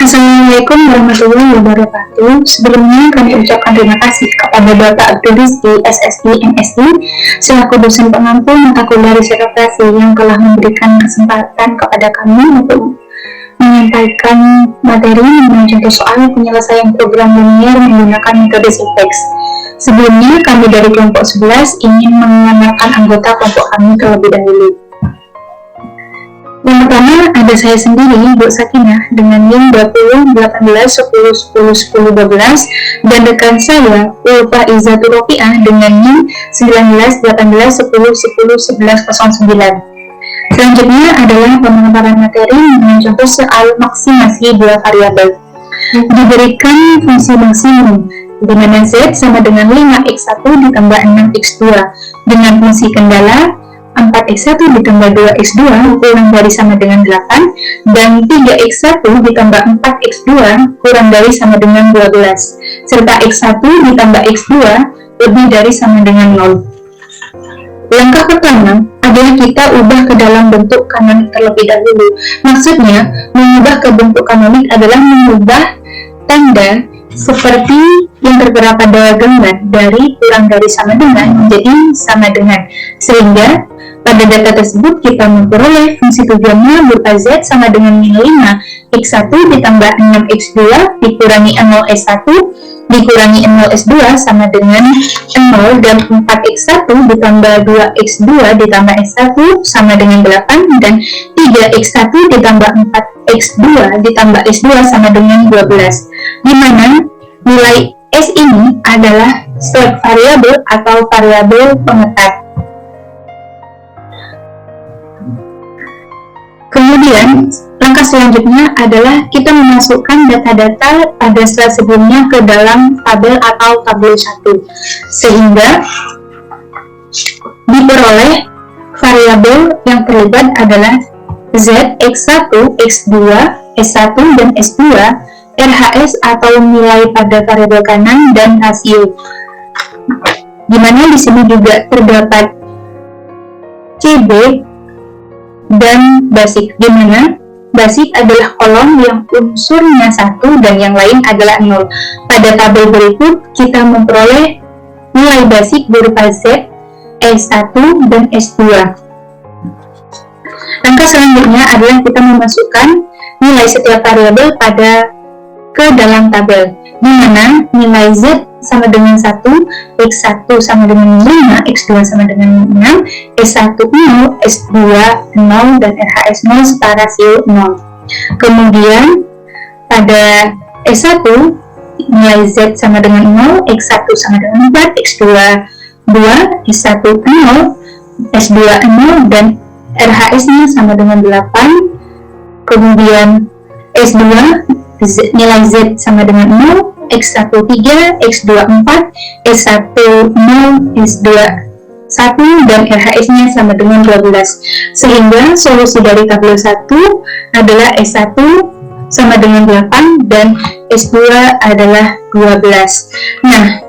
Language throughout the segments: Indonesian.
Assalamualaikum warahmatullahi wabarakatuh. Sebelumnya kami ucapkan terima kasih kepada Bapak Abdul Rizky, SSI, MSI, selaku dosen pengampu mata kuliah disertasi yang telah memberikan kesempatan kepada kami untuk menyampaikan materi mengenai contoh soal penyelesaian program linier menggunakan metode sinteks. Sebelumnya, kami dari kelompok 11 ingin mengenalkan anggota kelompok kami terlebih dahulu. Yang pertama ada saya sendiri, Bu Sakinah, dengan NIM 20 18 10 10 10 12, dan rekan saya Ulfa Izzatul Rofiah dengan NIM 19 18 10 10 11 09. Selanjutnya adalah pemaparan materi dengan contoh soal maksimasi dua variabel. Diberikan fungsi maksimum di mana Z sama dengan 5x1 ditambah 6x2 dengan fungsi kendala 4x1 ditambah 2x2 kurang dari sama dengan 8 dan 3x1 ditambah 4x2 kurang dari sama dengan 12 serta x1 ditambah x2 lebih dari sama dengan 0. Langkah pertama adalah kita ubah ke dalam bentuk kanonik terlebih dahulu. Maksudnya, mengubah ke bentuk kanonik adalah mengubah tanda seperti yang tertera pada gambar dari kurang dari sama dengan menjadi sama dengan, sehingga pada data tersebut kita memperoleh fungsi tujuannya berupa Z sama dengan min 5 x1 ditambah 6x2 dikurangi 0s1 dikurangi 0s2 sama dengan 0 dan 4x1 ditambah 2x2 ditambah s1 sama dengan 8 dan 3x1 ditambah 4x2 ditambah s2 sama dengan 12, di mana nilai s ini adalah setiap variabel atau variabel pengetat. Kemudian, langkah selanjutnya adalah kita memasukkan data-data pada slide sebelumnya ke dalam tabel atau tabel 1, sehingga diperoleh variabel yang terlibat adalah Z, X1, X2, S1, dan S2, RHS atau nilai pada variabel kanan, dan rasio. Di mana di sini juga terdapat CB dan basic, di mana basic adalah kolom yang unsurnya 1 dan yang lain adalah 0. Pada tabel berikut kita memperoleh nilai basic berupa Z, S1, dan S2. Langkah selanjutnya adalah kita memasukkan nilai setiap variabel ke dalam tabel, di mana nilai Z sama dengan 1, X1 sama dengan 5, X2 sama dengan 6, S1 0, S2 0, dan RHS 0 serta rasio 0. Kemudian pada S1 nilai Z sama dengan 0, X1 sama dengan 4, X2 2, S1 0, S2 0, dan RHS-nya sama dengan 8. Kemudian S2 nilai Z sama dengan 0, X1 3, X2 4, S1 0, S2 1, dan RHS-nya sama dengan 12. Sehingga solusi dari tabel 1 adalah S1 sama dengan 8 dan S2 adalah 12. Nah,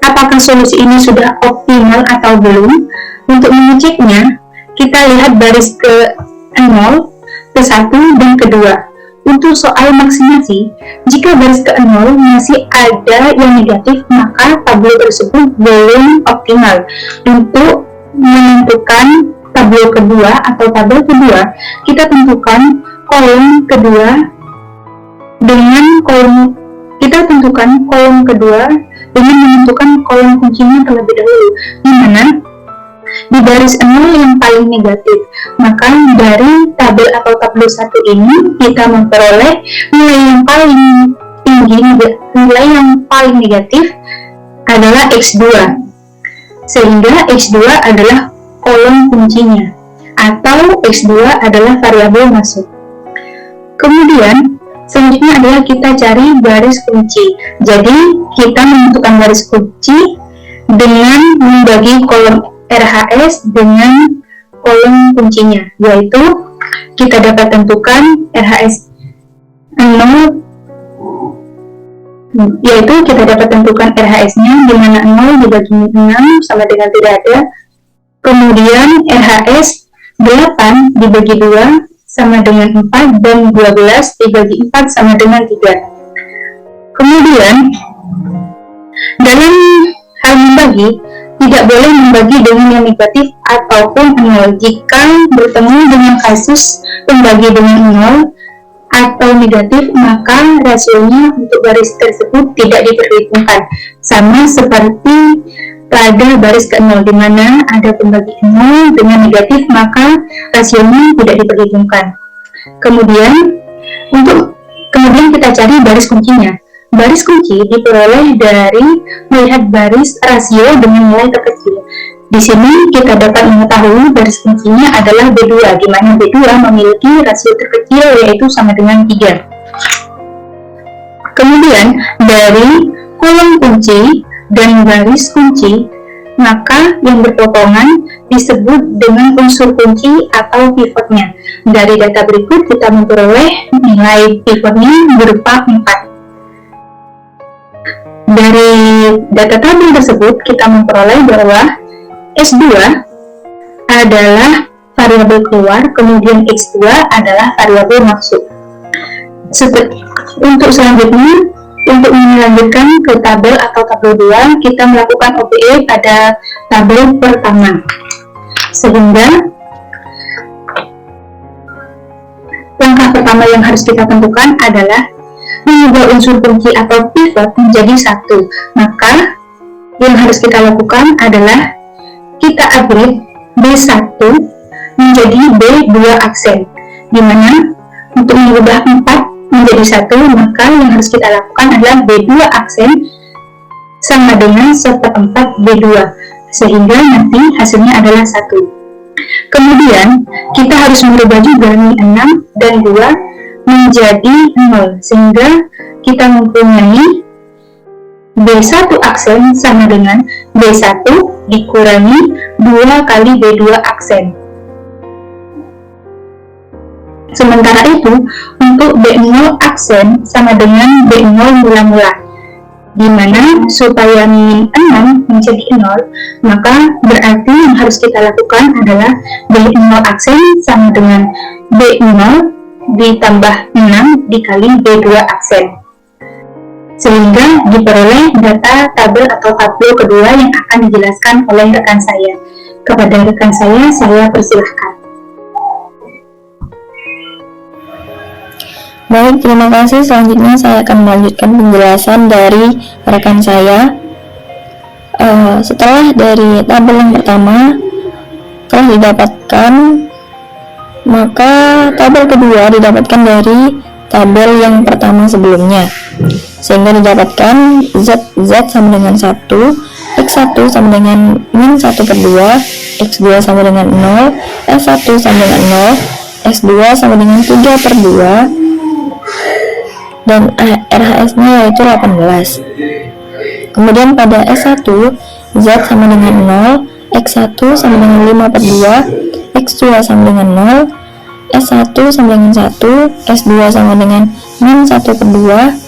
apakah solusi ini sudah optimal atau belum? Untuk mengeceknya, kita lihat baris ke 0, ke 1, dan ke 2. Untuk soal maksimasi, jika baris ke 0 masih ada yang negatif, maka tabel tersebut belum optimal. Untuk menentukan tabel kedua atau tabel kedua, kita tentukan kolom kedua dengan menentukan kolom kuncinya terlebih dahulu, di mana di baris 0 yang paling negatif, maka dari tabel atau tabel 1 ini kita memperoleh nilai yang paling tinggi, nilai yang paling negatif adalah X2, sehingga X2 adalah kolom kuncinya atau X2 adalah variabel masuk. Kemudian selanjutnya adalah kita cari baris kunci. Jadi kita menentukan baris kunci dengan membagi kolom RHS dengan kolom kuncinya, yaitu kita dapat tentukan RHS 0, yaitu kita dapat tentukan RHS-nya di mana 0 dibagi 6 sama dengan tidak ada. Kemudian RHS 8 dibagi 2 sama dengan 4 dan 12 dibagi 4 sama dengan 3. Kemudian dalam hal membagi, tidak boleh membagi dengan yang negatif ataupun 0. Jika bertemu dengan kasus pembagi dengan 0 atau negatif, maka rasionya untuk baris tersebut tidak diperhitungkan. Sama seperti pada baris ke-0, di mana ada pembagi 0 dengan negatif, maka rasionya tidak diperhitungkan. Kemudian kita cari baris kuncinya. Baris kunci diperoleh dari melihat baris rasio dengan nilai terkecil. Di sini kita dapat mengetahui baris kuncinya adalah B2, di mana B2 memiliki rasio terkecil yaitu sama dengan 3. Kemudian dari kolom kunci dan baris kunci, maka yang berpotongan disebut dengan unsur kunci atau pivotnya. Dari data berikut kita memperoleh nilai pivotnya berupa 4. Dari data tabel tersebut kita memperoleh bahwa S2 adalah variabel keluar, kemudian X2 adalah variabel masuk. Untuk selanjutnya, untuk melanjutkan ke tabel atau tabel 2, kita melakukan OPE pada tabel pertama. Sehingga langkah pertama yang harus kita tentukan adalah mengubah unsur kunci atau pivot menjadi 1. Maka yang harus kita lakukan adalah kita upgrade B1 menjadi B2 aksen, dimana untuk mengubah 4 menjadi 1, maka yang harus kita lakukan adalah B2 aksen sama dengan seperempat B2, sehingga nanti hasilnya adalah 1. Kemudian kita harus merubah juga nih 6 dan 2 menjadi 0, sehingga kita mempunyai B1 aksen sama dengan B1 dikurangi 2 kali B2 aksen. Sementara itu, untuk B0 aksen sama dengan B0 mula-mula, di mana supaya min 6 menjadi 0, maka berarti yang harus kita lakukan adalah B0 aksen sama dengan B0 ditambah 6 dikali B2 aksen, sehingga diperoleh data tabel atau tabel kedua yang akan dijelaskan oleh rekan saya. Kepada rekan saya persilahkan. Baik, terima kasih. Selanjutnya saya akan melanjutkan penjelasan dari rekan saya. Setelah dari tabel yang pertama telah didapatkan, maka tabel kedua didapatkan dari tabel yang pertama sebelumnya, sehingga didapatkan Z sama dengan 1, X1 sama dengan min 1/2, X2 sama dengan 0, S1 sama dengan 0, S2 sama dengan 3/2, dan RHS-nya yaitu 18. Kemudian pada S1, Z sama dengan 0, X1 sama dengan 5/2, X2 sama dengan 0, S1 sama dengan 1, S2 sama dengan min 1/2,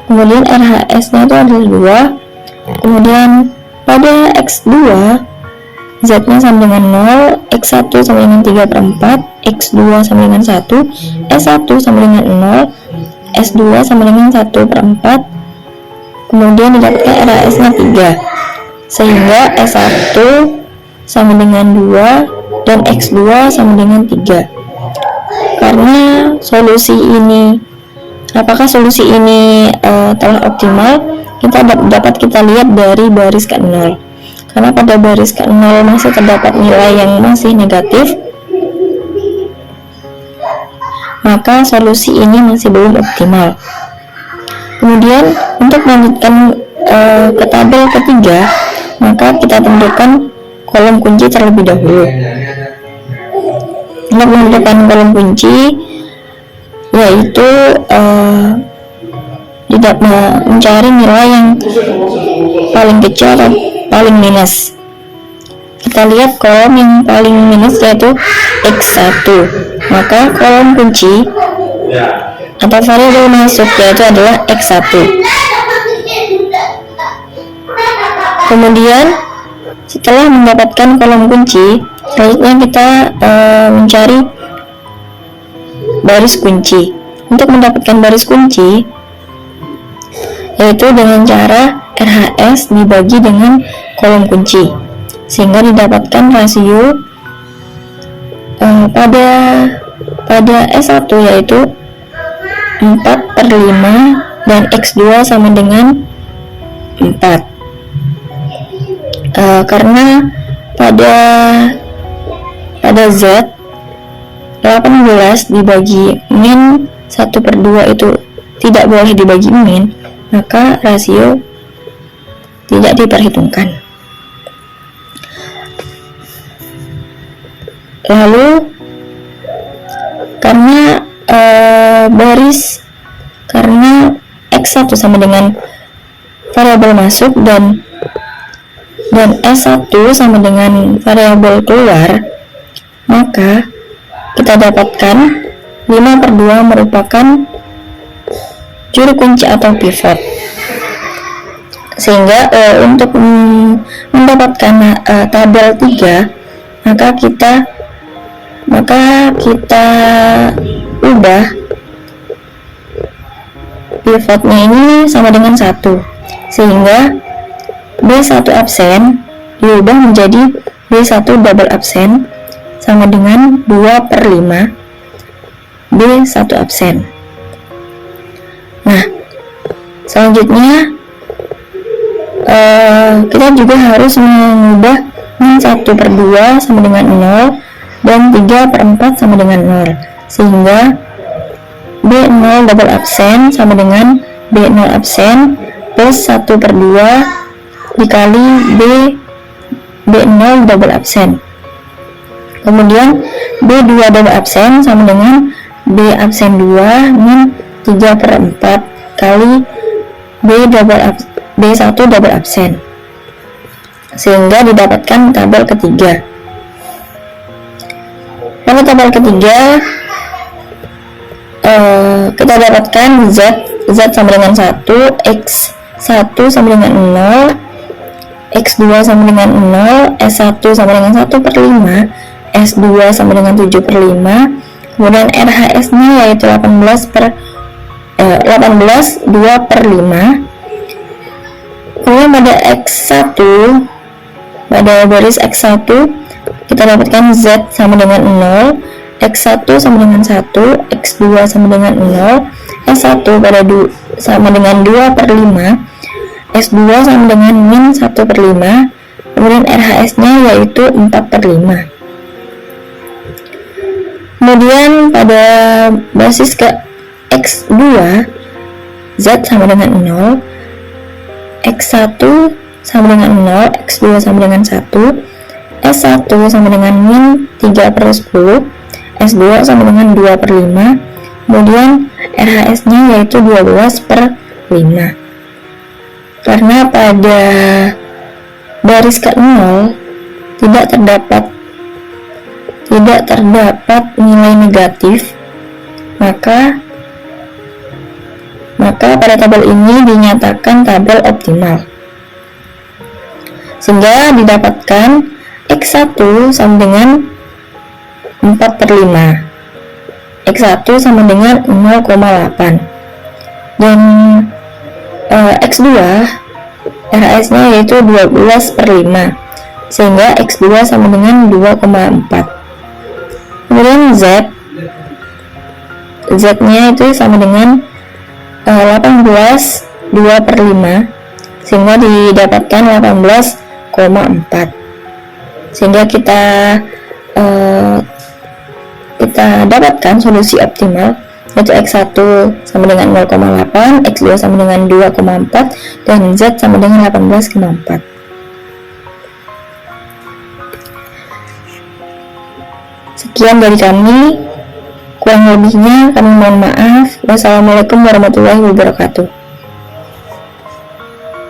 kemudian RHS-nya itu adalah 2. Kemudian pada X2, Z-nya sama dengan 0, X1 sama dengan 3/4, X2 sama dengan 1, S1 sama dengan 0, S2 sama dengan 1/4, kemudian didapatkan RHS-nya 3, sehingga S1 sama dengan 2 dan X2 sama dengan 3. Karena apakah solusi ini telah optimal, dapat kita lihat dari baris ke-0. Karena pada baris ke-0 masih terdapat nilai yang masih negatif, maka solusi ini masih belum optimal. Kemudian untuk melanjutkan ke tabel ketiga, maka kita tentukan kolom kunci terlebih dahulu. Untuk menentukan kolom kunci, yaitu mencari nilai yang paling kecil atau paling minus. Kita lihat kolom yang paling minus yaitu X1, maka kolom kunci atau variabel masuk yaitu adalah X1. Kemudian setelah mendapatkan kolom kunci, selanjutnya kita mencari baris kunci. Untuk mendapatkan baris kunci yaitu dengan cara RHS dibagi dengan kolom kunci, sehingga didapatkan rasio pada S1 yaitu 4/5 dan X2 sama dengan 4. Karena pada Z 18 dibagi min 1/2 itu tidak boleh dibagi min, maka rasio tidak diperhitungkan. Lalu karena X1 sama dengan variabel masuk dan S1 sama dengan variabel keluar, maka kita dapatkan 5/2 merupakan juru kunci atau pivot. Sehingga untuk mendapatkan tabel 3, maka kita ubah pivotnya ini sama dengan 1, sehingga B1 absen diubah menjadi B1 double absen sama dengan 2/5 B1 absen. Nah, selanjutnya kita juga harus mengubah min 1/2 sama dengan 0 dan 3/4 sama dengan 0, sehingga B0 double absen sama dengan B0 absen plus 1/2 dikali B0 double absen. Kemudian B2 double absen sama dengan B absen 2 min 3/4 kali B1 double absen, sehingga didapatkan tabel ketiga. Pada tabel ketiga kita dapatkan Z sama dengan 1, X1 sama dengan 0, X2 sama dengan 0, S1 sama dengan 1/5, S2 sama dengan 7/5, kemudian RHS nya yaitu 18 2/5. Kemudian pada baris X1 kita dapatkan Z sama dengan 0, X1 sama dengan 1, X2 sama dengan 0, S1 sama dengan 2/5, S2 sama dengan min 1/5, kemudian RHS nya yaitu 4/5. Kemudian pada basis ke X2 Z sama dengan 0, X1 sama dengan 0, X2 sama dengan 1, S1 sama dengan min 3/10, S2 sama dengan 2/5, kemudian RHS nya yaitu 12/5. Karena pada baris ke-0 tidak terdapat nilai negatif, maka pada tabel ini dinyatakan tabel optimal, sehingga didapatkan X1 sama dengan 4/5, X1 sama dengan 0,8, dan X2 RHS nya yaitu 12/5, sehingga X2 sama dengan 2,4. Kemudian Z nya itu sama dengan 18 2/5, sehingga didapatkan 18,4, sehingga kita dapatkan solusi optimal yaitu X1 sama dengan 0,8, X2 sama dengan 2,4, dan Z sama dengan 18,4. Sekian dari kami, kurang lebihnya kami mohon maaf. Wassalamualaikum warahmatullahi wabarakatuh.